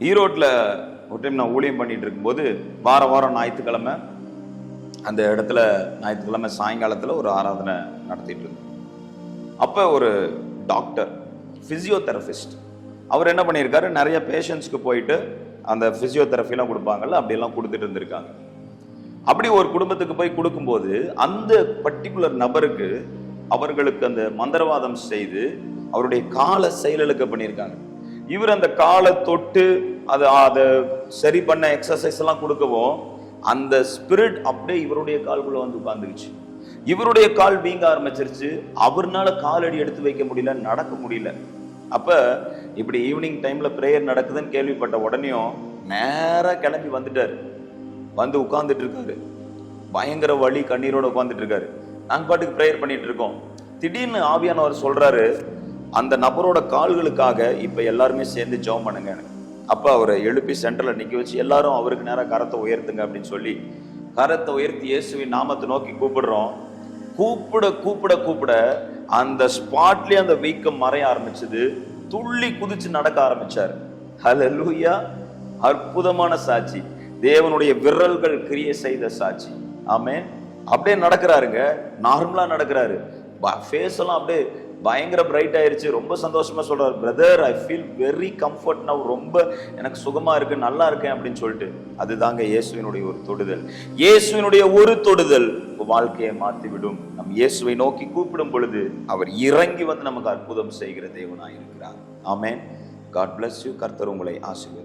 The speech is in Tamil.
ஈரோட்டில் ஒரு டைம் நான் ஊழியம் பண்ணிட்டு இருக்கும்போது வாரம் ஞாயிற்றுக்கிழமை அந்த இடத்துல ஞாயிற்றுக்கிழமை சாயங்காலத்தில் ஒரு ஆராதனை நடத்திட்டு இருந்தோம். அப்போ ஒரு டாக்டர், ஃபிசியோதெரபிஸ்ட், அவர் என்ன பண்ணியிருக்காரு, நிறைய பேஷண்ட்ஸ்க்கு போயிட்டு அந்த ஃபிசியோதெரபிலாம் கொடுப்பாங்கல்ல, அப்படியெல்லாம் கொடுத்துட்டு இருந்திருக்காங்க. அப்படி ஒரு குடும்பத்துக்கு போய் கொடுக்கும்போது அந்த பர்டிகுலர் நபருக்கு அவர்களுக்கு அந்த மந்திரவாதம் செய்து அவருடைய காலை செயலிழக்க பண்ணியிருக்காங்க. இவர் அந்த காலை தொட்டு அதை சரி பண்ண எக்ஸசைஸ் எல்லாம் கொடுக்கவும் அந்த ஸ்பிரிட் அப்படியே இவருடைய கால்குள்ள வந்து உட்கார்ந்துருச்சு. இவருடைய கால் வீங்க ஆரம்பிச்சிருச்சு. அவர்னால காலடி எடுத்து வைக்க முடியல, நடக்க முடியல. அப்ப இப்படி ஈவினிங் டைம்ல பிரேயர் நடக்குதுன்னு கேள்விப்பட்ட உடனேயும் நேரா கிளம்பி வந்துட்டாரு. வந்து உட்கார்ந்துட்டு இருக்காரு. பயங்கர வலி, கண்ணீரோட உட்கார்ந்துட்டு இருக்காரு. நாங்க பாட்டுக்கு பிரேயர் பண்ணிட்டு இருக்கோம். திடீர்னு ஆவியானவர் சொல்றாரு, அந்த நபரோட கால்களுக்காக இப்ப எல்லாருமே சேர்ந்து ஜெபம் பண்ணுங்க. அப்ப அவரை எழுப்பி சென்டர்ல நிக்க வச்சு எல்லாரும் அவருக்கு நேரம் கரத்தை உயர்த்துங்க அப்படின்னு சொல்லி கரத்தை உயர்த்தி இயேசுவின் நாமத்தை நோக்கி கூப்பிடுறோம். கூப்பிட கூப்பிட கூப்பிட அந்த ஸ்பாட்லயே அந்த வீக்கம் மறைய ஆரம்பிச்சது. துள்ளி குதிச்சு நடக்க ஆரம்பிச்சாரு. ஹல்லேலூயா! அற்புதமான சாட்சி, தேவனுடைய விரல்கள் கிரியை செய்த சாட்சி. ஆமென். அப்படியே நடக்கிறாருங்க, நார்மலா நடக்கிறாரு. ஃபேஸ் எல்லாம் அப்படியே பயங்கர பிரைட் ஆயிருச்சு. ரொம்ப சந்தோஷமா சொல்றாரு, brother I feel very comfort now, ரொம்ப எனக்கு சுகமா இருக்கு, நல்லா இருக்கேன் அப்படின்னு சொல்லிட்டு. அதுதாங்க இயேசுவினுடைய ஒரு தொடுதல். இயேசுவினுடைய ஒரு தொடுதல் வாழ்க்கையை மாற்றிவிடும். நம் இயேசுவை நோக்கி கூப்பிடும் பொழுது அவர் இறங்கி வந்து நமக்கு அற்புதம் செய்கிற தேவனாய் இருக்கிறார். ஆமென். God bless you. கர்த்தர் உங்களை ஆசீர்வதிப்பார்.